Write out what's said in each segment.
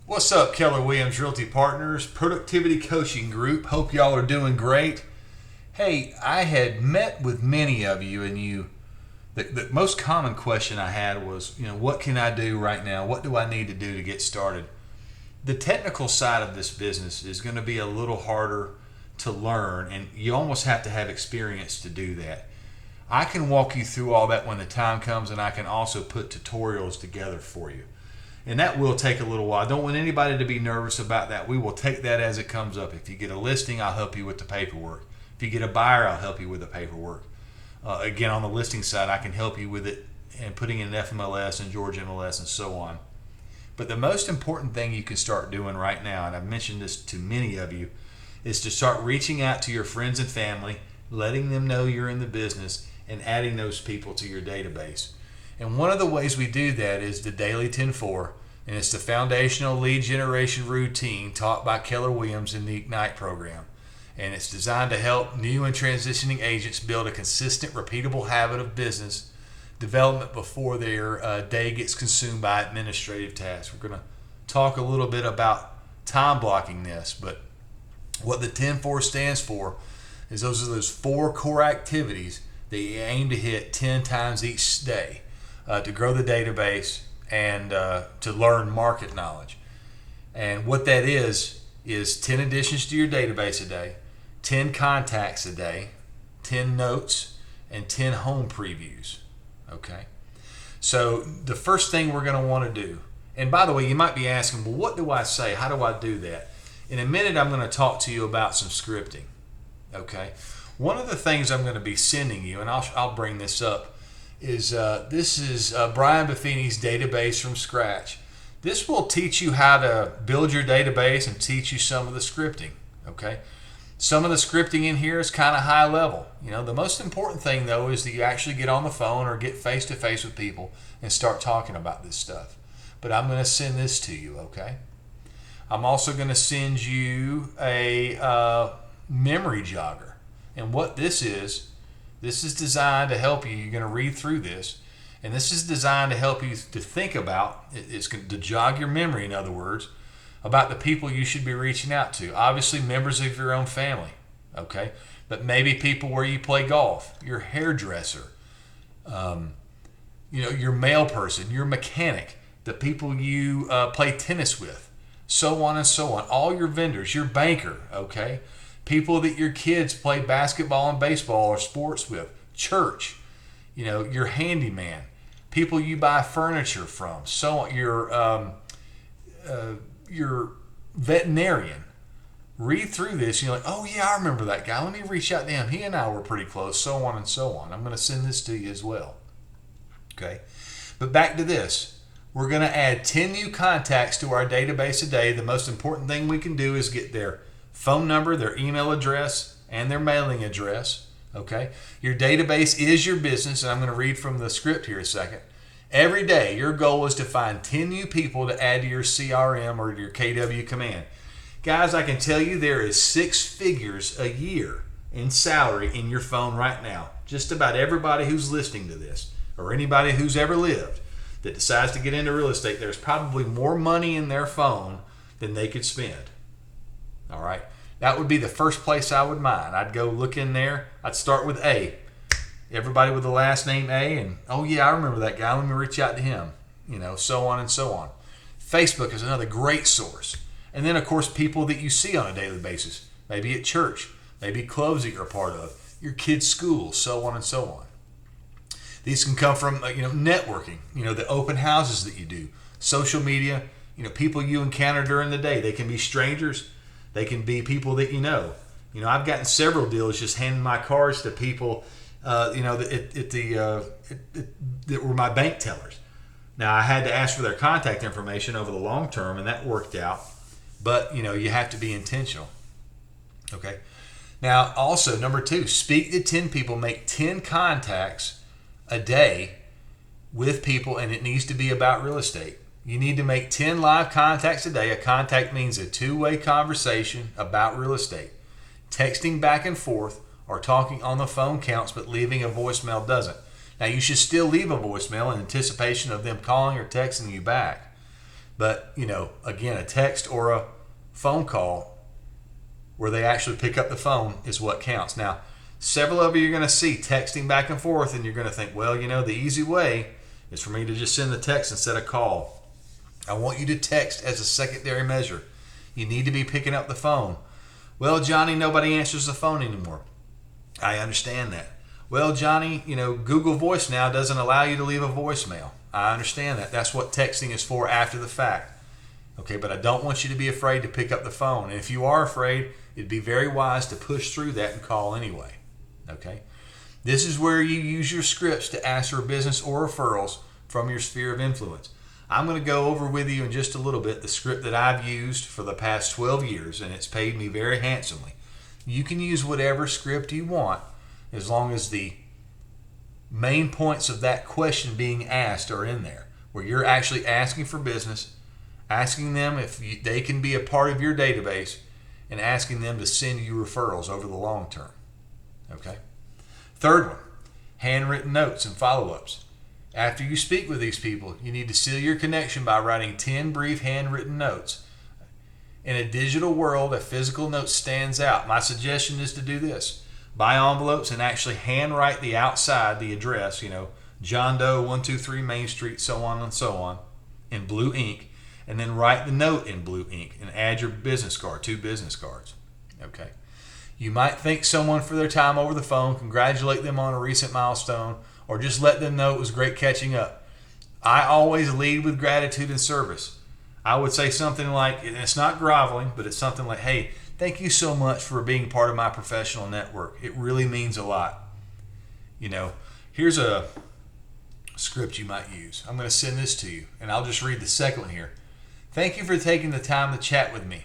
What's up, Keller Williams Realty Partners, Productivity Coaching Group? Hope y'all are doing great. Hey, I had met with many of you, and the most common question I had was, what can I do right now? What do I need to do to get started? The technical side of this business is going to be a little harder to learn, and you almost have to have experience to do that. I can walk you through all that when the time comes, and I can also put tutorials together for you. And that will take a little while. I don't want anybody to be nervous about that. We will take that as it comes up. If you get a listing, I'll help you with the paperwork. If you get a buyer, I'll help you with the paperwork. Again, on the listing side, I can help you with it and putting in FMLS and Georgia MLS and so on. But the most important thing you can start doing right now, and I've mentioned this to many of you, is to start reaching out to your friends and family, letting them know you're in the business, and adding those people to your database. And one of the ways we do that is the Daily 10-4, and it's the foundational lead generation routine taught by Keller Williams in the Ignite program. And it's designed to help new and transitioning agents build a consistent, repeatable habit of business development before their day gets consumed by administrative tasks. We're going to talk a little bit about time blocking this, but what the 10-4 stands for is those 4 core activities that you aim to hit 10 times each day. To grow the database and to learn market knowledge. And what that is 10 additions to your database a day, 10 contacts a day, 10 notes, and 10 home previews. Okay? So the first thing we're going to want to do, and by the way, you might be asking, well, what do I say? How do I do that? In a minute, I'm going to talk to you about some scripting. Okay? One of the things I'm going to be sending you, and I'll bring this up, is this is Brian Buffini's database from scratch. This will teach you how to build your database and teach you some of the scripting. Okay, some of the scripting in here is kind of high level. The most important thing though is that you actually get on the phone or get face to face with people and start talking about this stuff. But I'm going to send this to you. Okay, I'm also going to send you a memory jogger, and what this is designed to help you. You're going to read through this, and this is designed to help you to think about, it's going to jog your memory, in other words, about the people you should be reaching out to. Obviously, members of your own family, okay? But maybe people where you play golf, your hairdresser, your mail person, your mechanic, the people you play tennis with, so on and so on. All your vendors, your banker, okay? People that your kids play basketball and baseball or sports with, church, your handyman, people you buy furniture from, so on, your veterinarian. Read through this, you're like, oh yeah, I remember that guy. Let me reach out to him. He and I were pretty close, so on and so on. I'm going to send this to you as well. Okay, but back to this. We're going to add 10 new contacts to our database a day. The most important thing we can do is get their phone number, their email address, and their mailing address. Okay? Your database is your business, and I'm going to read from the script here a second. Every day, your goal is to find 10 new people to add to your CRM or your KW command. Guys, I can tell you there is 6 figures a year in salary in your phone right now. Just about everybody who's listening to this, or anybody who's ever lived that decides to get into real estate, there's probably more money in their phone than they could spend. All right, that would be the first place I would mine. I'd go look in there. I'd start with A. Everybody with the last name A, and oh yeah, I remember that guy. Let me reach out to him. So on and so on. Facebook is another great source. And then of course people that you see on a daily basis, maybe at church, maybe clubs that you're a part of, your kids' school, so on and so on. These can come from networking, the open houses that you do, social media, people you encounter during the day. They can be strangers. They can be people that you know. I've gotten several deals just handing my cards to people, that were my bank tellers. Now, I had to ask for their contact information over the long term, and that worked out. But, you have to be intentional. Okay? Now, also, number 2, speak to 10 people, make 10 contacts a day with people, and it needs to be about real estate. You need to make 10 live contacts a day. A contact means a two-way conversation about real estate. Texting back and forth or talking on the phone counts, but leaving a voicemail doesn't. Now, you should still leave a voicemail in anticipation of them calling or texting you back. But, again, a text or a phone call where they actually pick up the phone is what counts. Now, several of you are going to see texting back and forth, and you're going to think, well, the easy way is for me to just send the text instead of call. I want you to text as a secondary measure. You need to be picking up the phone. Well, Johnny, nobody answers the phone anymore. I understand that. Well, Johnny, Google Voice now doesn't allow you to leave a voicemail. I understand that. That's what texting is for after the fact. Okay, but I don't want you to be afraid to pick up the phone. And if you are afraid, it'd be very wise to push through that and call anyway. Okay? This is where you use your scripts to ask for business or referrals from your sphere of influence. I'm going to go over with you in just a little bit the script that I've used for the past 12 years, and it's paid me very handsomely. You can use whatever script you want as long as the main points of that question being asked are in there, where you're actually asking for business, asking them if they can be a part of your database, and asking them to send you referrals over the long term. Okay? Third one, handwritten notes and follow-ups. After you speak with these people, you need to seal your connection by writing 10 brief handwritten notes. In a digital world, a physical note stands out. My suggestion is to do this. Buy envelopes and actually handwrite the outside, the address, John Doe, 123 Main Street, so on and so on, in blue ink, and then write the note in blue ink and add your business card, 2 business cards. Okay. You might thank someone for their time over the phone, congratulate them on a recent milestone, or just let them know it was great catching up. I always lead with gratitude and service. I would say something like, and it's not groveling, but it's something like, hey, thank you so much for being part of my professional network. It really means a lot. Here's a script you might use. I'm going to send this to you, and I'll just read the second one here. Thank you for taking the time to chat with me.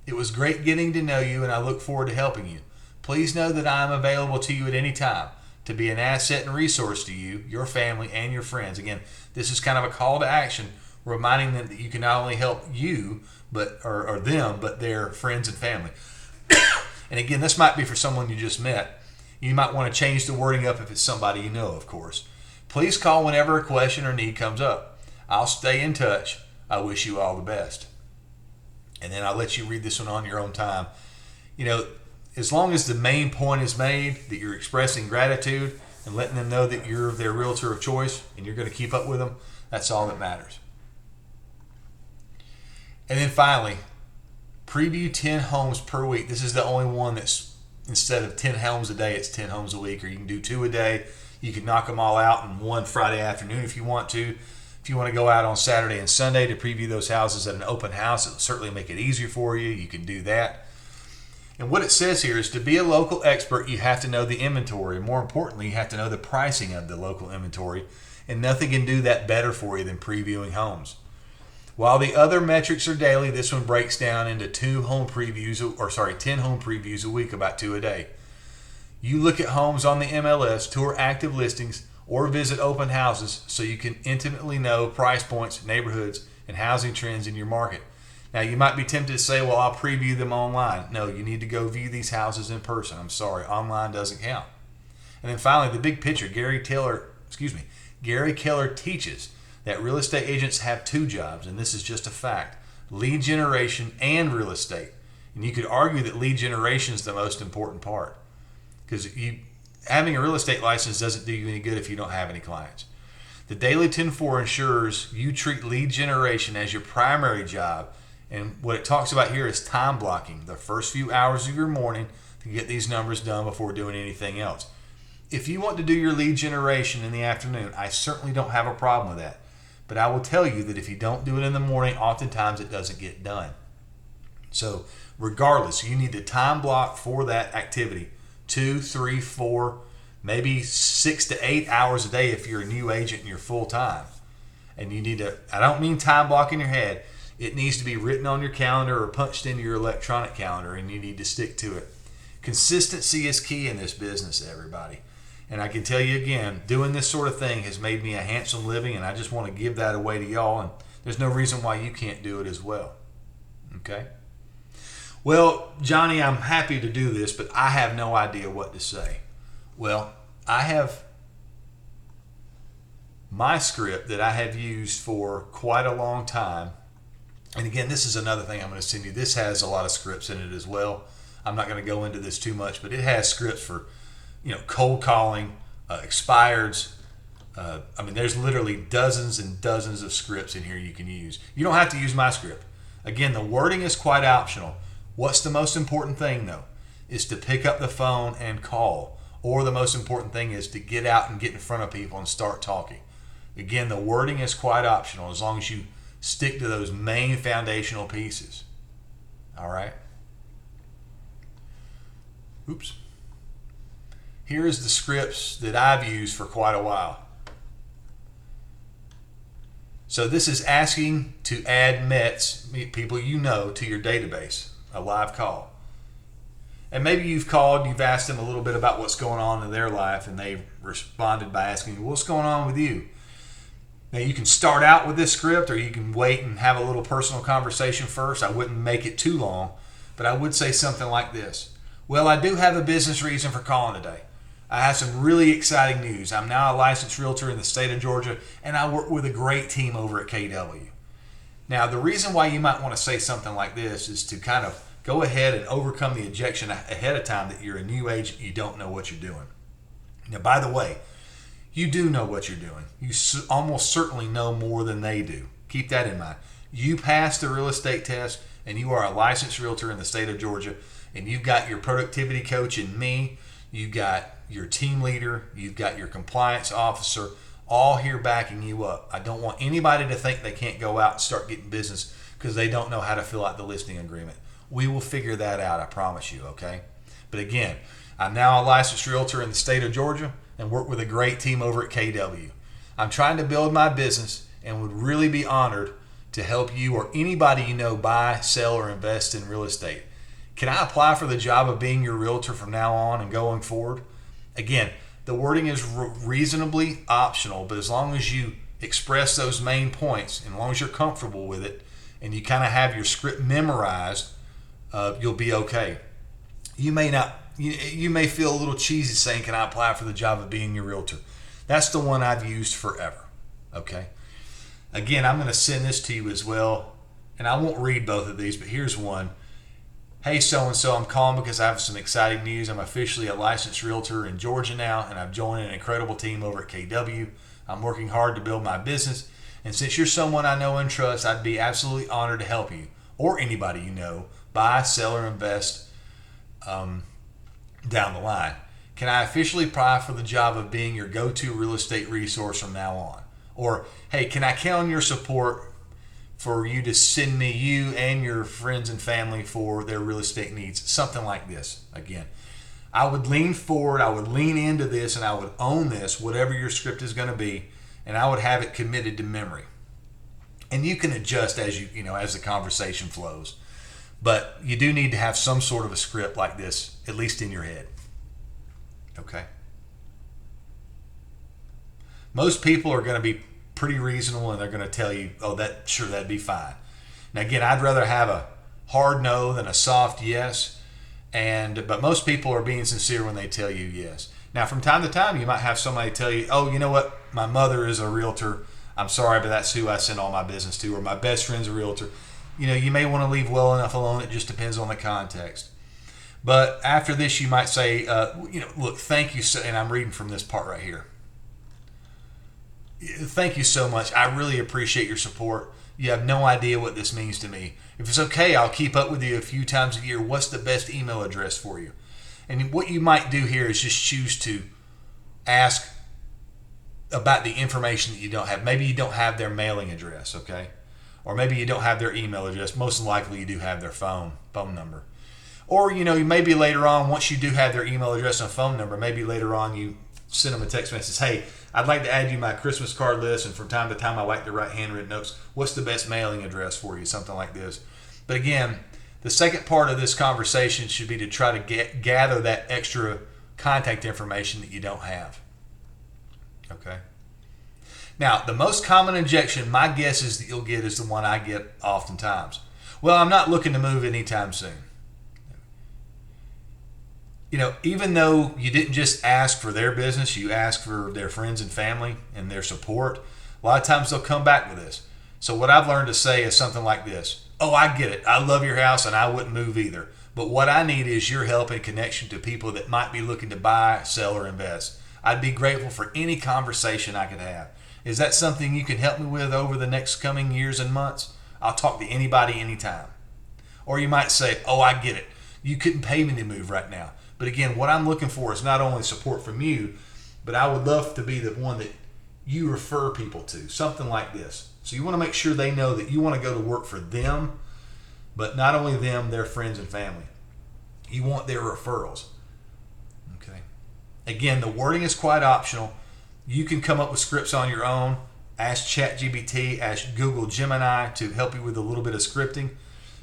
It was great getting to know you, and I look forward to helping you. Please know that I am available to you at any time to be an asset and resource to you, your family, and your friends. Again, this is kind of a call to action, reminding them that you can not only help you, or them, but their friends and family. And again, this might be for someone you just met. You might want to change the wording up if it's somebody you know, of course. Please call whenever a question or need comes up. I'll stay in touch. I wish you all the best. And then I'll let you read this one on your own time. As long as the main point is made, that you're expressing gratitude and letting them know that you're their realtor of choice and you're going to keep up with them, that's all that matters. And then finally, preview 10 homes per week. This is the only one that's, instead of 10 homes a day, it's 10 homes a week, or you can do 2 a day. You can knock them all out in one Friday afternoon if you want to. If you want to go out on Saturday and Sunday to preview those houses at an open house, it'll certainly make it easier for you. You can do that. And what it says here is to be a local expert, you have to know the inventory. More importantly, you have to know the pricing of the local inventory. And nothing can do that better for you than previewing homes. While the other metrics are daily, this one breaks down into 10 home previews a week, about 2 a day. You look at homes on the MLS, tour active listings, or visit open houses so you can intimately know price points, neighborhoods, and housing trends in your market. Now, you might be tempted to say, well, I'll preview them online. No, you need to go view these houses in person. I'm sorry, online doesn't count. And then finally, the big picture. Gary Keller teaches that real estate agents have 2 jobs, and this is just a fact: lead generation and real estate. And you could argue that lead generation is the most important part, because having a real estate license doesn't do you any good if you don't have any clients. The Daily 10-4 ensures you treat lead generation as your primary job. And what it talks about here is time blocking, the first few hours of your morning to get these numbers done before doing anything else. If you want to do your lead generation in the afternoon, I certainly don't have a problem with that. But I will tell you that if you don't do it in the morning, oftentimes it doesn't get done. So regardless, you need to time block for that activity. 2, 3, 4, maybe 6 to 8 hours a day if you're a new agent and you're full time. And you need to, I don't mean time block in your head. It needs to be written on your calendar or punched into your electronic calendar, and you need to stick to it. Consistency is key in this business, everybody. And I can tell you again, doing this sort of thing has made me a handsome living, and I just want to give that away to y'all, and there's no reason why you can't do it as well. Okay? Well, Johnny, I'm happy to do this, but I have no idea what to say. Well, I have my script that I have used for quite a long time. And again, this is another thing I'm going to send you. This has a lot of scripts in it as well. I'm not going to go into this too much, but it has scripts for, cold calling, expireds. There's literally dozens and dozens of scripts in here you can use. You don't have to use my script. Again, the wording is quite optional. What's the most important thing, though? Is to pick up the phone and call. Or the most important thing is to get out and get in front of people and start talking. Again, the wording is quite optional as long as you stick to those main foundational pieces. All right? Oops. Here's the scripts that I've used for quite a while. So this is asking to add METs, people you know, to your database, a live call. And maybe you've called, you've asked them a little bit about what's going on in their life, and they've responded by asking, what's going on with you? Now you can start out with this script, or you can wait and have a little personal conversation first. I wouldn't make it too long, but I would say something like this. Well, I do have a business reason for calling today. I have some really exciting news. I'm now a licensed realtor in the state of Georgia, and I work with a great team over at KW. Now, the reason why you might want to say something like this is to kind of go ahead and overcome the objection ahead of time that you're a new agent, you don't know what you're doing. Now, by the way, you do know what you're doing. You almost certainly know more than they do. Keep that in mind. You passed the real estate test, and you are a licensed realtor in the state of Georgia, and you've got your productivity coach in me, you've got your team leader, you've got your compliance officer, all here backing you up. I don't want anybody to think they can't go out and start getting business because they don't know how to fill out the listing agreement. We will figure that out, I promise you, okay? But again, I'm now a licensed realtor in the state of Georgia and work with a great team over at KW. I'm trying to build my business and would really be honored to help you or anybody you know buy, sell, or invest in real estate. Can I apply for the job of being your realtor from now on and going forward? Again, the wording is reasonably optional, but as long as you express those main points, and as long as you're comfortable with it, and you kind of have your script memorized, you'll be okay. You may feel a little cheesy saying, can I apply for the job of being your realtor? That's the one I've used forever, okay? Again, I'm going to send this to you as well, and I won't read both of these, but here's one. Hey, so-and-so, I'm calling because I have some exciting news. I'm officially a licensed realtor in Georgia now, and I've joined an incredible team over at KW. I'm working hard to build my business, and since you're someone I know and trust, I'd be absolutely honored to help you, or anybody you know, buy, sell, or invest down the line. Can I officially apply for the job of being your go-to real estate resource from now on? Or, hey, can I count on your support for you to send me you and your friends and family for their real estate needs? Something like this. Again, I would lean forward, I would lean into this, and I would own this, whatever your script is going to be, and I would have it committed to memory. And you can adjust as as the conversation flows. But you do need to have some sort of a script like this, at least in your head. Okay? Most people are going to be pretty reasonable, and they're going to tell you, oh, that'd be fine. Now, again, I'd rather have a hard no than a soft yes, but most people are being sincere when they tell you yes. Now, from time to time, you might have somebody tell you, oh, you know what, my mother is a realtor. I'm sorry, but that's who I send all my business to, or my best friend's a realtor. You may want to leave well enough alone. It just depends on the context. But after this, you might say, look, thank you, and I'm reading from this part right here. Thank you so much. I really appreciate your support. You have no idea what this means to me. If it's okay, I'll keep up with you a few times a year. What's the best email address for you? And what you might do here is just choose to ask about the information that you don't have. Maybe you don't have their mailing address, okay? Or maybe you don't have their email address. Most likely you do have their phone number. Or, maybe later on, once you do have their email address and phone number, maybe later on you send them a text message. Hey, I'd like to add you my Christmas card list, and from time to time I like to write handwritten notes. What's the best mailing address for you? Something like this. But again, the second part of this conversation should be to try to gather that extra contact information that you don't have. Okay? Now, the most common objection, my guess is that you'll get is the one I get oftentimes. Well, I'm not looking to move anytime soon. Even though you didn't just ask for their business, you asked for their friends and family and their support, a lot of times they'll come back with this. So what I've learned to say is something like this: oh, I get it. I love your house and I wouldn't move either. But what I need is your help and connection to people that might be looking to buy, sell, or invest. I'd be grateful for any conversation I could have. Is that something you can help me with over the next coming years and months? I'll talk to anybody anytime. Or you might say, oh, I get it. You couldn't pay me to move right now. But again, what I'm looking for is not only support from you, but I would love to be the one that you refer people to, something like this. So you want to make sure they know that you want to go to work for them, but not only them, their friends and family. You want their referrals. Okay. Again, the wording is quite optional. You can come up with scripts on your own. Ask ChatGPT, ask Google Gemini to help you with a little bit of scripting.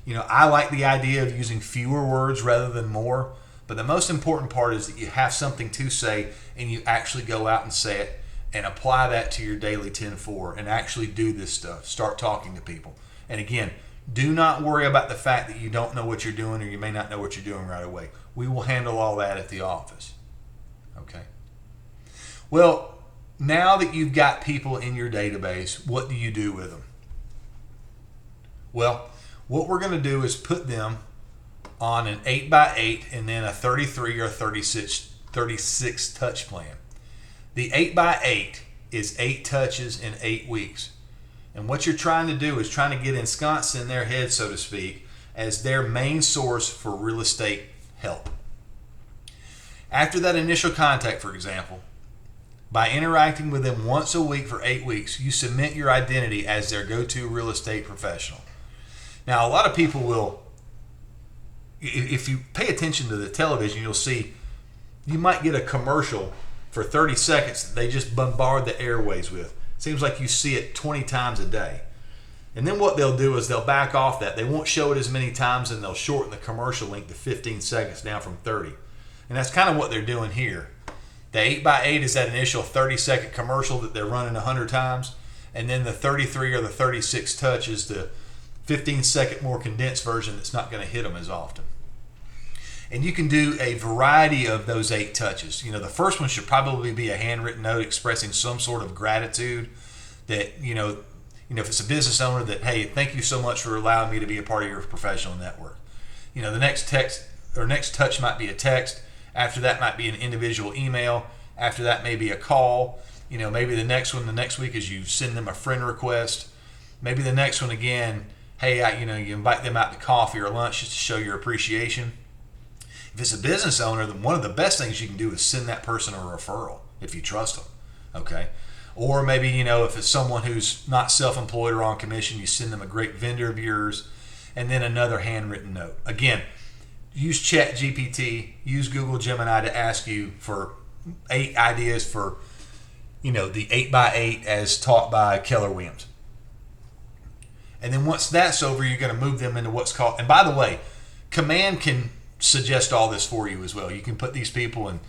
I like the idea of using fewer words rather than more. But the most important part is that you have something to say and you actually go out and say it and apply that to your daily 10-4 and actually do this stuff. Start talking to people. And again, do not worry about the fact that you don't know what you're doing or you may not know what you're doing right away. We will handle all that at the office. Okay? Well, now that you've got people in your database, what do you do with them? Well, what we're going to do is put them on an 8x8 and then a 33 or 36 touch plan. The 8x8 is 8 touches in 8 weeks. And what you're trying to do is trying to get ensconced in their head, so to speak, as their main source for real estate help. After that initial contact, for example, by interacting with them once a week for 8 weeks, you cement your identity as their go-to real estate professional. Now, a lot of people will, if you pay attention to the television, you'll see you might get a commercial for 30 seconds that they just bombard the airways with. Seems like you see it 20 times a day. And then what they'll do is they'll back off that. They won't show it as many times and they'll shorten the commercial length to 15 seconds down from 30. And that's kind of what they're doing here. The 8x8 is that initial 30-second commercial that they're running 100 times. And then the 33 or the 36 touch is the 15-second more condensed version that's not going to hit them as often. And you can do a variety of those 8 touches. The first one should probably be a handwritten note expressing some sort of gratitude that, if it's a business owner, that, hey, thank you so much for allowing me to be a part of your professional network. The next text or next touch might be a text. After that might be an individual email. After that may be a call. Maybe the next week is you send them a friend request. Maybe the next one again, hey, you invite them out to coffee or lunch just to show your appreciation. If it's a business owner, then one of the best things you can do is send that person a referral if you trust them, okay? Or maybe, if it's someone who's not self-employed or on commission, you send them a great vendor of yours and then another handwritten note. Again, use ChatGPT, use Google Gemini to ask you for 8 ideas for, the 8x8 as taught by Keller Williams. And then once that's over, you're going to move them into what's called, and by the way, Command can suggest all this for you as well. You can put these people in,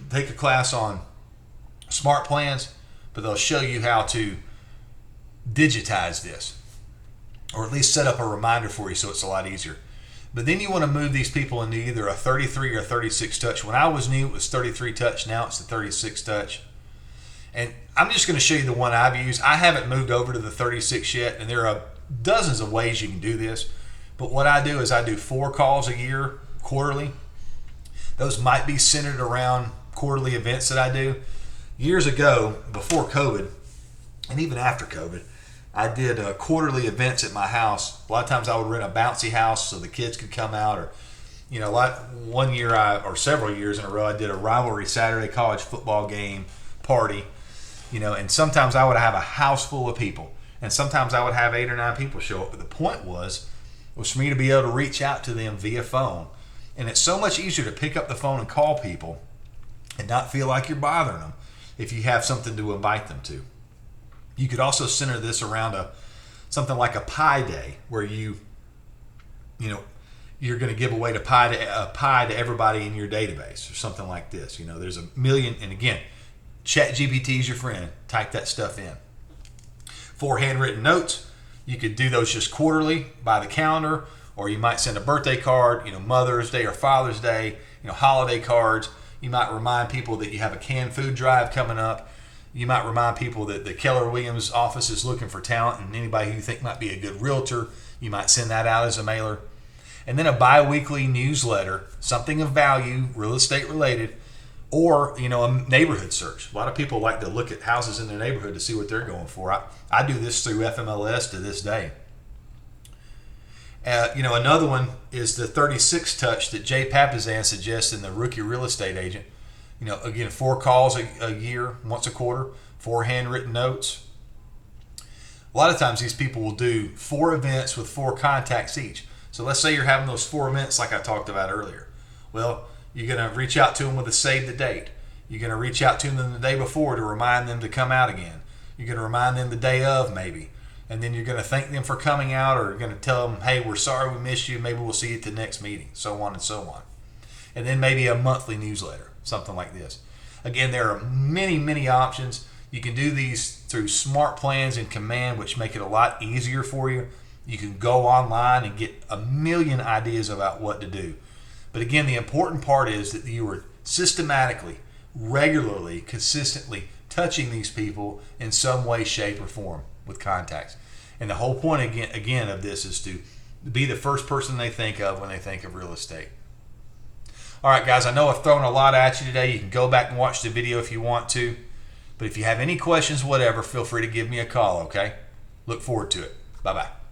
take a class on smart plans, but they'll show you how to digitize this, or at least set up a reminder for you so it's a lot easier. But then you want to move these people into either a 33 or 36 touch. When I was new, it was 33 touch. Now it's the 36 touch. And I'm just going to show you the one I've used. I haven't moved over to the 36 yet, and there are dozens of ways you can do this. But what I do is I do 4 calls a year, quarterly. Those might be centered around quarterly events that I do. Years ago, before COVID, and even after COVID, I did quarterly events at my house. A lot of times I would rent a bouncy house so the kids could come out, or one year or several years in a row, I did a rivalry Saturday college football game party. And sometimes I would have a house full of people, and sometimes I would have 8 or 9 people show up. But the point was for me to be able to reach out to them via phone. And it's so much easier to pick up the phone and call people and not feel like you're bothering them if you have something to invite them to. You could also center this around something like a pie day, where you're going to give away a pie to everybody in your database, or something like this. There's a million, and again, ChatGPT is your friend. Type that stuff in. 4 handwritten notes. You could do those just quarterly by the calendar, or you might send a birthday card, Mother's Day or Father's Day, holiday cards. You might remind people that you have a canned food drive coming up. You might remind people that the Keller Williams office is looking for talent, and anybody who you think might be a good realtor, you might send that out as a mailer. And then a bi-weekly newsletter, something of value, real estate related, or a neighborhood search. A lot of people like to look at houses in their neighborhood to see what they're going for. I do this through FMLS to this day. Another one is the 36 touch that Jay Papasan suggests in the Rookie Real Estate Agent. Again, 4 calls a year, once a quarter, 4 handwritten notes. A lot of times these people will do 4 events with 4 contacts each. So let's say you're having those 4 events like I talked about earlier. Well, you're going to reach out to them with a save the date. You're going to reach out to them the day before to remind them to come out again. You're going to remind them the day of maybe. And then you're going to thank them for coming out, or you're going to tell them, hey, we're sorry we missed you. Maybe we'll see you at the next meeting, so on and so on. And then maybe a monthly newsletter, something like this. Again, there are many, many options. You can do these through smart plans in Command, which make it a lot easier for you. You can go online and get a million ideas about what to do. But again, the important part is that you are systematically, regularly, consistently touching these people in some way, shape, or form with contacts. And the whole point again of this is to be the first person they think of when they think of real estate. All right, guys, I know I've thrown a lot at you today. You can go back and watch the video if you want to. But if you have any questions, whatever, feel free to give me a call, okay? Look forward to it. Bye-bye.